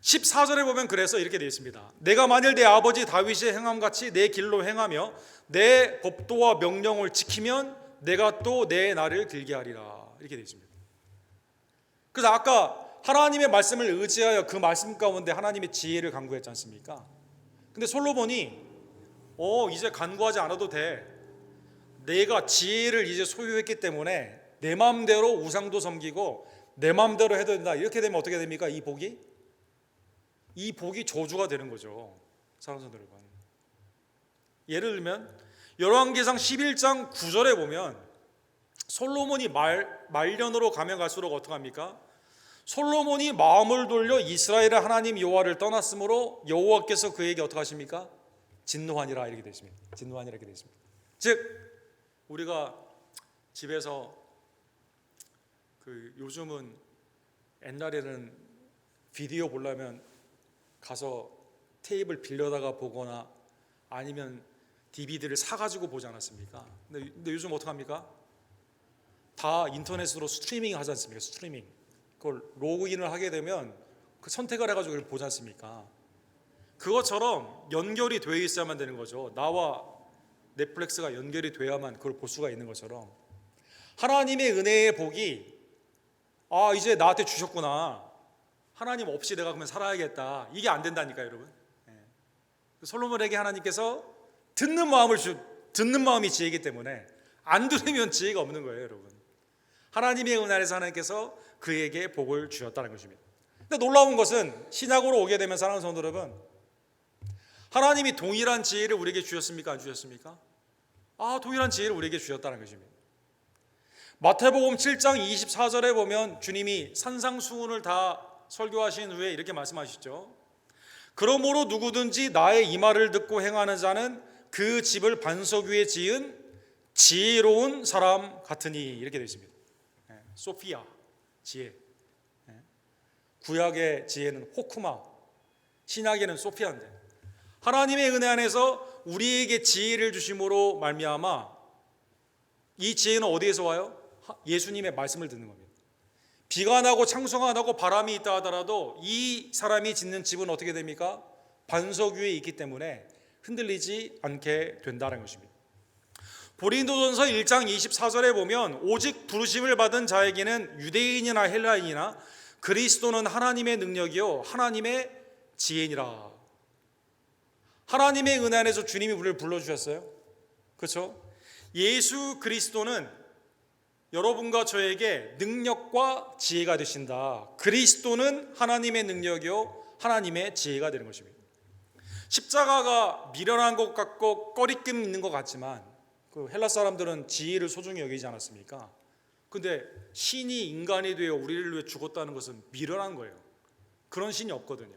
Speaker 1: 14절에 보면 그래서 이렇게 되어 있습니다. 내가 만일 내 아버지 다윗의 행함같이 내 길로 행하며 내 법도와 명령을 지키면 내가 또 내 날을 길게 하리라. 이렇게 되어 있습니다. 그래서 아까 하나님의 말씀을 의지하여 그 말씀 가운데 하나님의 지혜를 간구했지 않습니까? 근데 솔로몬이 이제 간구하지 않아도 돼. 내가 지혜를 이제 소유했기 때문에 내 마음대로 우상도 섬기고 내 마음대로 해도 된다. 이렇게 되면 어떻게 됩니까? 이 복이 저주가 되는 거죠. 사랑하는 성도 여러분. 예를 들면 열왕기상 11장 9절에 보면 솔로몬이 말년으로 가면 갈수록 어떻게 합니까? 솔로몬이 마음을 돌려 이스라엘의 하나님 여호와를 떠났으므로 여호와께서 그에게 어떻게 하십니까? 진노하니라 이렇게 되어 있습니다. 진노하니라 이렇게 되어 있습니다. 즉 우리가 집에서 요즘은 옛날에는 비디오 보려면 가서 테이블 빌려다가 보거나 아니면 DVD를 사가지고 보지 않았습니까? 근데 요즘 어떡합니까? 다 인터넷으로 스트리밍 하지 않습니까? 스트리밍. 그걸 로그인을 하게 되면 그 선택을 해가지고 그걸 보지 않습니까? 그것처럼 연결이 되어 있어야만 되는 거죠. 나와 넷플릭스가 연결이 돼야만 그걸 볼 수가 있는 것처럼 하나님의 은혜의 복이 이제 나한테 주셨구나. 하나님 없이 내가 그러면 살아야겠다. 이게 안 된다니까요, 여러분. 솔로몬에게 하나님께서 듣는 마음이 지혜이기 때문에 안 들으면 지혜가 없는 거예요, 여러분. 하나님의 은혜 안에서 하나님께서 그에게 복을 주셨다는 것입니다. 근데 놀라운 것은 신약으로 오게 되면 사랑하는 성도 여러분, 하나님이 동일한 지혜를 우리에게 주셨습니까? 안 주셨습니까? 동일한 지혜를 우리에게 주셨다는 것입니다. 마태복음 7장 24절에 보면 주님이 산상수훈을 다 설교하신 후에 이렇게 말씀하시죠. 그러므로 누구든지 나의 이 말을 듣고 행하는 자는 그 집을 반석 위에 지은 지혜로운 사람 같으니 이렇게 되어 있습니다. 소피아, 지혜. 구약의 지혜는 호크마, 신약에는 소피아인데 하나님의 은혜 안에서 우리에게 지혜를 주심으로 말미암아 이 지혜는 어디에서 와요? 예수님의 말씀을 듣는 겁니다. 비가 나고 창수가 나고 바람이 있다 하더라도 이 사람이 짓는 집은 어떻게 됩니까? 반석 위에 있기 때문에 흔들리지 않게 된다는 것입니다. 고린도전서 1장 24절에 보면 오직 부르심을 받은 자에게는 유대인이나 헬라인이나 그리스도는 하나님의 능력이요 하나님의 지혜니라. 하나님의 은혜 안에서 주님이 우리를 불러주셨어요. 그렇죠? 예수 그리스도는 여러분과 저에게 능력과 지혜가 되신다. 그리스도는 하나님의 능력이요 하나님의 지혜가 되는 것입니다. 십자가가 미련한 것 같고 꺼리낌 있는 것 같지만 그 헬라 사람들은 지혜를 소중히 여기지 않았습니까? 근데 신이 인간이 되어 우리를 위해 죽었다는 것은 미련한 거예요. 그런 신이 없거든요.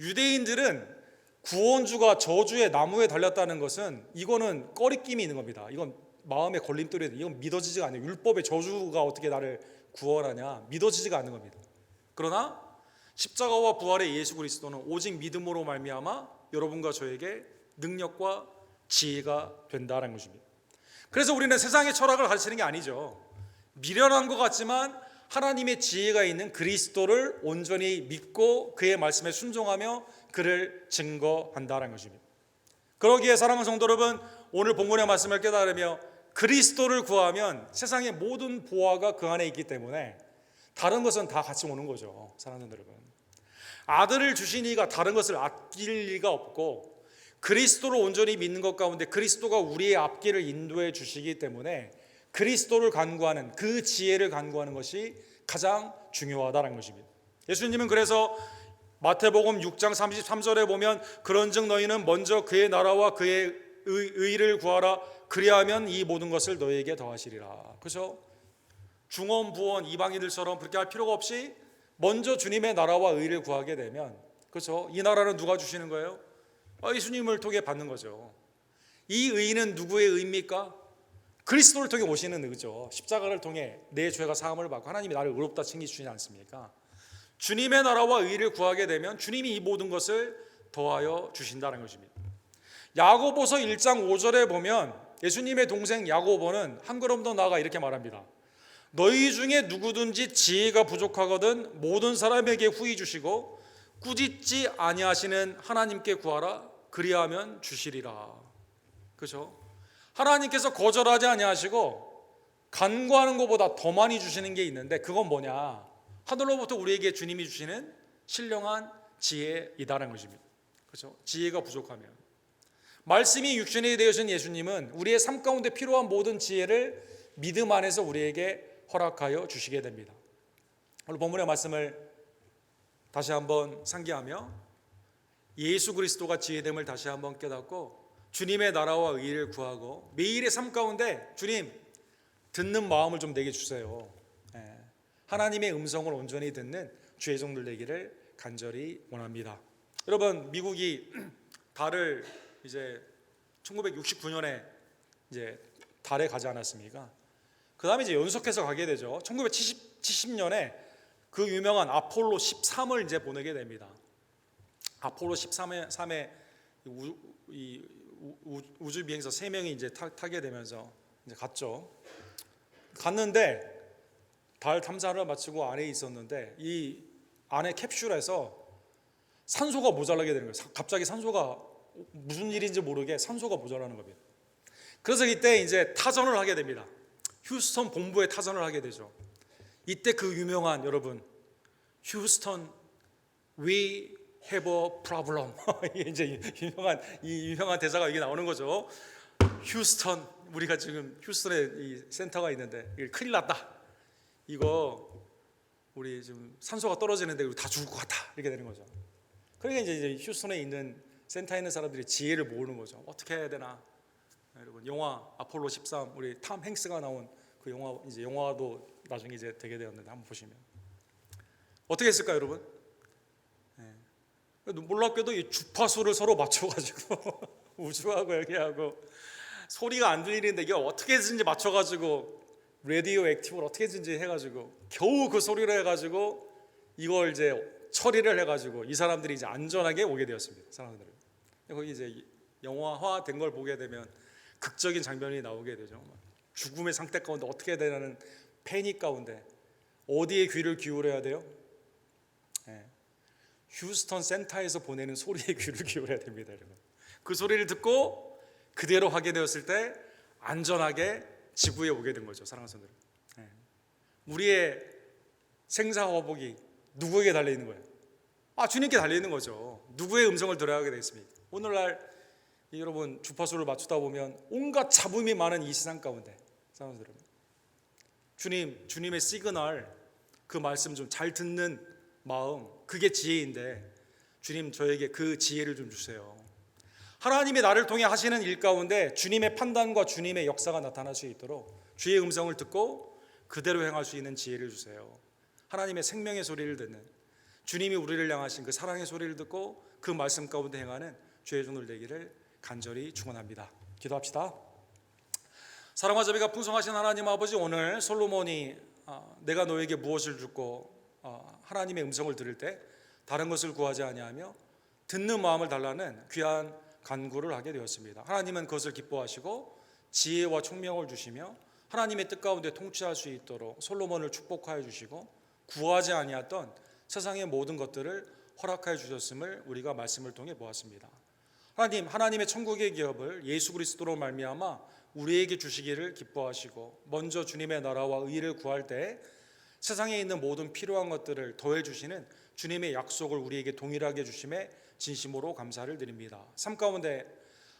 Speaker 1: 유대인들은 구원주가 저주의 나무에 달렸다는 것은 이거는 꺼리낌이 있는 겁니다. 이건 마음의 걸림돌이, 이건 믿어지지가 않아요. 율법의 저주가 어떻게 나를 구원하냐, 믿어지지가 않는 겁니다. 그러나 십자가와 부활의 예수 그리스도는 오직 믿음으로 말미암아 여러분과 저에게 능력과 지혜가 된다는 것입니다. 그래서 우리는 세상의 철학을 가르치는 게 아니죠. 미련한 것 같지만 하나님의 지혜가 있는 그리스도를 온전히 믿고 그의 말씀에 순종하며 그를 증거한다는 것입니다. 그러기에 사랑하는 성도 여러분, 오늘 본문의 말씀을 깨달으며 그리스도를 구하면 세상의 모든 보화가 그 안에 있기 때문에 다른 것은 다 같이 오는 거죠. 사랑하는 여러분, 아들을 주신 이가 다른 것을 아낄 리가 없고 그리스도를 온전히 믿는 것 가운데 그리스도가 우리의 앞길을 인도해 주시기 때문에 그리스도를 간구하는, 그 지혜를 간구하는 것이 가장 중요하다는 것입니다. 예수님은 그래서 마태복음 6장 33절에 보면 그런즉 너희는 먼저 그의 나라와 그의 의를 구하라. 그리하면 이 모든 것을 너희에게 더하시리라. 그렇죠? 중원 부원 이방인들처럼 그렇게 할 필요가 없이 먼저 주님의 나라와 의를 구하게 되면, 그렇죠? 이 나라는 누가 주시는 거예요? 예수님을 통해 받는 거죠. 이 의는 누구의 의입니까? 그리스도를 통해 오시는 의죠. 십자가를 통해 내 죄가 사함을 받고 하나님이 나를 의롭다 챙기시지 않습니까? 주님의 나라와 의를 구하게 되면 주님이 이 모든 것을 더하여 주신다는 것입니다. 야고보서 1장 5절에 보면 예수님의 동생 야고보는 한 걸음 더 나아가 이렇게 말합니다. 너희 중에 누구든지 지혜가 부족하거든 모든 사람에게 후히 주시고 꾸짖지 아니하시는 하나님께 구하라 그리하면 주시리라. 그죠? 하나님께서 거절하지 아니하시고 간구하는 것보다 더 많이 주시는 게 있는데, 그건 뭐냐? 하늘로부터 우리에게 주님이 주시는 신령한 지혜이다라는 것입니다. 그렇죠? 지혜가 부족하면, 말씀이 육신이 되어진 예수님은 우리의 삶 가운데 필요한 모든 지혜를 믿음 안에서 우리에게 허락하여 주시게 됩니다. 오늘 본문의 말씀을 다시 한번 상기하며 예수 그리스도가 지혜됨을 다시 한번 깨닫고 주님의 나라와 의를 구하고 매일의 삶 가운데 주님 듣는 마음을 좀 내게 주세요. 하나님의 음성을 온전히 듣는 주의 종들 되기를 간절히 원합니다. 여러분, 미국이 달을 이제 1969년에 이제 달에 가지 않았습니까? 그 다음에 이제 연속해서 가게 되죠. 1970년에 그 유명한 아폴로 13을 이제 보내게 됩니다. 아폴로 13에 우주 비행사 3명이 이제 타게 되면서 이제 갔는데 달 탐사를 마치고 안에 있었는데 이 안에 캡슐에서 산소가 모자라게 되는 거예요. 갑자기 산소가 무슨 일인지 모르게 산소가 모자라는 겁니다. 그래서 이때 이제 타전을 하게 됩니다. 휴스턴 본부에 타전을 하게 되죠. 이때 그 유명한, 여러분, 휴스턴 we have a problem 이제 유명한 대사가 이게 나오는 거죠. 휴스턴, 우리가 지금 휴스턴에 이 센터가 있는데 이거 큰일 났다. 이거 우리 지금 산소가 떨어지는데 우리 다 죽을 것 같다. 이렇게 되는 거죠. 그러니까 이제 휴스턴에 있는 센터에 있는 사람들이 지혜를 모으는 거죠. 어떻게 해야 되나? 여러분, 영화 아폴로 13 우리 탐 행스가 나온 그 영화, 이제 영화도 나중에 이제 되게 되었는데 한번 보시면 어떻게 했을까요, 여러분? 놀랍게도 이 주파수를 서로 맞춰가지고 우주하고 여기하고 소리가 안 들리는데 이게 어떻게든지 맞춰가지고 레디오 액티브를 어떻게든지 해가지고 겨우 그 소리를 해가지고 이걸 이제 처리를 해가지고 이 사람들이 이제 안전하게 오게 되었습니다. 사람들은 거기 이제 영화화된 걸 보게 되면 극적인 장면이 나오게 되죠. 죽음의 상태 가운데 어떻게 해야 되냐는 패닉 가운데 어디에 귀를 기울여야 돼요? 휴스턴 센터에서 보내는 소리에 귀를 기울여야 됩니다, 여러분. 그 소리를 듣고 그대로 하게 되었을 때 안전하게 지구에 오게 된 거죠, 사랑하는 성도들. 우리의 생사화복이 누구에게 달려 있는 거예요? 주님께 달려 있는 거죠. 누구의 음성을 들어야 하게 되겠습니까? 오늘날 여러분 주파수를 맞추다 보면 온갖 잡음이 많은 이 세상 가운데, 사랑하는 여러분, 주님의 시그널, 그 말씀 좀 잘 듣는 마음, 그게 지혜인데 주님 저에게 그 지혜를 좀 주세요. 하나님이 나를 통해 하시는 일 가운데 주님의 판단과 주님의 역사가 나타날 수 있도록 주의 음성을 듣고 그대로 행할 수 있는 지혜를 주세요. 하나님의 생명의 소리를 듣는, 주님이 우리를 향하신 그 사랑의 소리를 듣고 그 말씀 가운데 행하는 주의 종들 되기를 간절히 축원합니다. 기도합시다. 사랑과 자비가 풍성하신 하나님 아버지, 오늘 솔로몬이 내가 너에게 무엇을 주고 하나님의 음성을 들을 때 다른 것을 구하지 아니하며 듣는 마음을 달라는 귀한 간구를 하게 되었습니다. 하나님은 그것을 기뻐하시고 지혜와 총명을 주시며 하나님의 뜻 가운데 통치할 수 있도록 솔로몬을 축복하여 주시고 구하지 아니했던 세상의 모든 것들을 허락하여 주셨음을 우리가 말씀을 통해 보았습니다. 하나님의 천국의 기업을 예수 그리스도로 말미암아 우리에게 주시기를 기뻐하시고 먼저 주님의 나라와 의를 구할 때 세상에 있는 모든 필요한 것들을 더해 주시는 주님의 약속을 우리에게 동일하게 주심에 진심으로 감사를 드립니다. 삶 가운데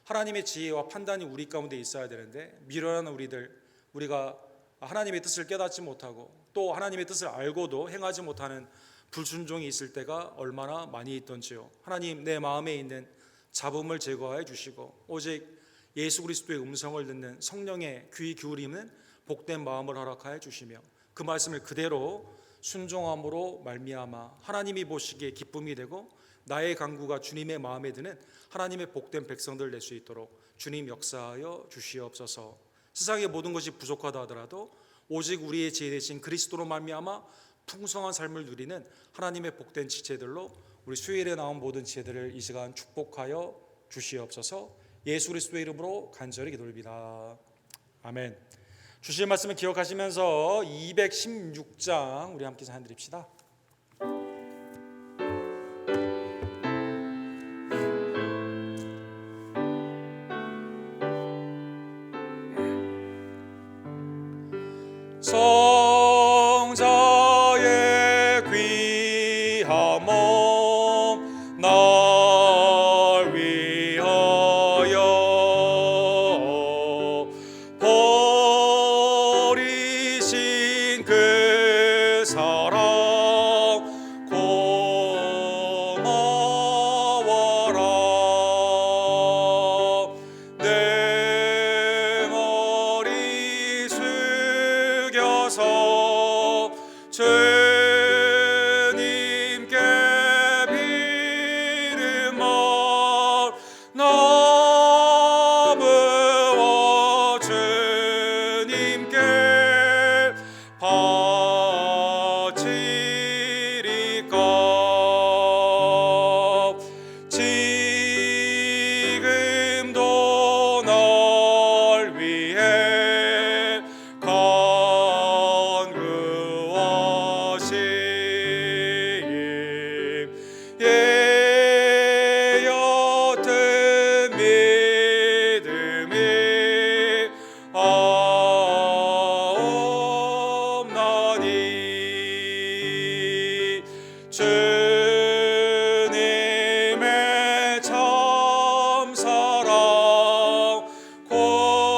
Speaker 1: 하나님의 지혜와 판단이 우리 가운데 있어야 되는데 미련한 우리가 하나님의 뜻을 깨닫지 못하고 또 하나님의 뜻을 알고도 행하지 못하는 불순종이 있을 때가 얼마나 많이 있던지요. 하나님, 내 마음에 있는 잡음을 제거해 주시고 오직 예수 그리스도의 음성을 듣는 성령의 귀 기울이는 복된 마음을 허락하여 주시며 그 말씀을 그대로 순종함으로 말미암아 하나님이 보시기에 기쁨이 되고 나의 간구가 주님의 마음에 드는 하나님의 복된 백성들 낼 수 있도록 주님 역사하여 주시옵소서. 세상의 모든 것이 부족하다 하더라도 오직 우리의 지혜 되신 그리스도로 말미암아 풍성한 삶을 누리는 하나님의 복된 지체들로 우리 수요일에 나온 모든 지혜들을 이 시간 축복하여 주시옵소서. 예수 그리스도의 이름으로 간절히 기도드립니다. 아멘. 주신 말씀을 기억하시면서 216장 우리 함께 찬양 드립시다. 성자의 귀한 몸 날 위하여 버리신 그 사랑 고마워라. 내 머리 숙여서 주님께 비는 말 나무와 주님께 바치리까. 지금도 날 위해 간구하심 예 옅은 믿음이 없나니 주님의 참사랑 고맙고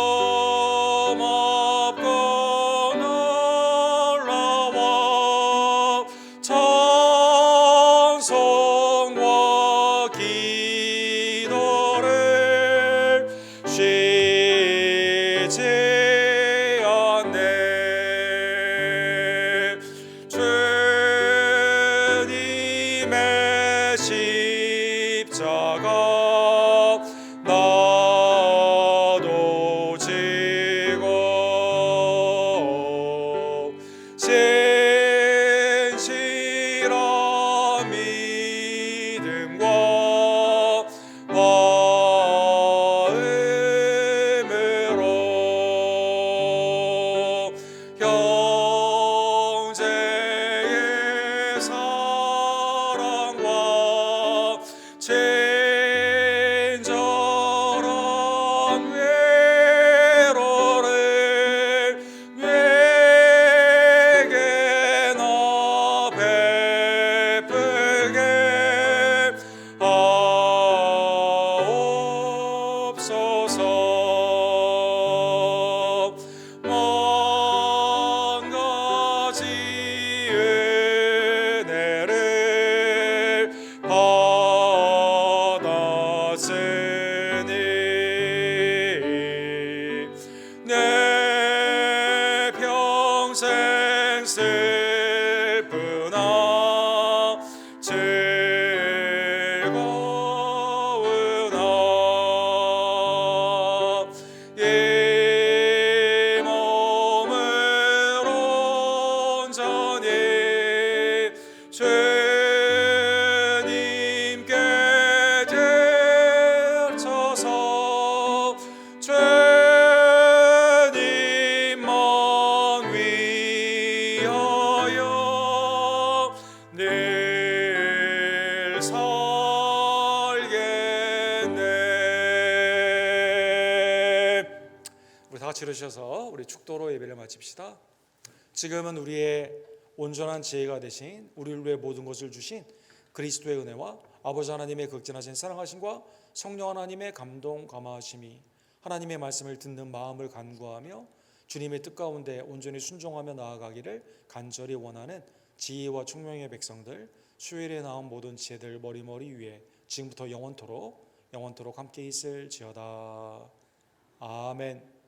Speaker 1: 놀라워 찬송과 기도를 쉬지 않네. 주님의 십자가 나도 지고 진실한 믿음과 마음으로 형제의 사랑과 친절한 외로를 내게나 베풀게 하옵소서. 만 가지 은혜를 받았으니 내 평생 슬프나 즐거우나 이 몸을 온전히 주님께 드려서 주님만 위하여 늘 살겠네. 우리 다 같이 이러셔서 우리 축도로 예배를 마칩시다. 지금은 우리의 온전한 지혜가 되신 우리를 위해 모든 것을 주신 그리스도의 은혜와 아버지 하나님의 극진하신 사랑하심과 성령 하나님의 감동 감화하심이 하나님의 말씀을 듣는 마음을 간구하며 주님의 뜻 가운데 온전히 순종하며 나아가기를 간절히 원하는 지혜와 총명의 백성들, 수요일에 나온 모든 지혜들 머리머리 위에 지금부터 영원토록 함께 있을지어다. 아멘.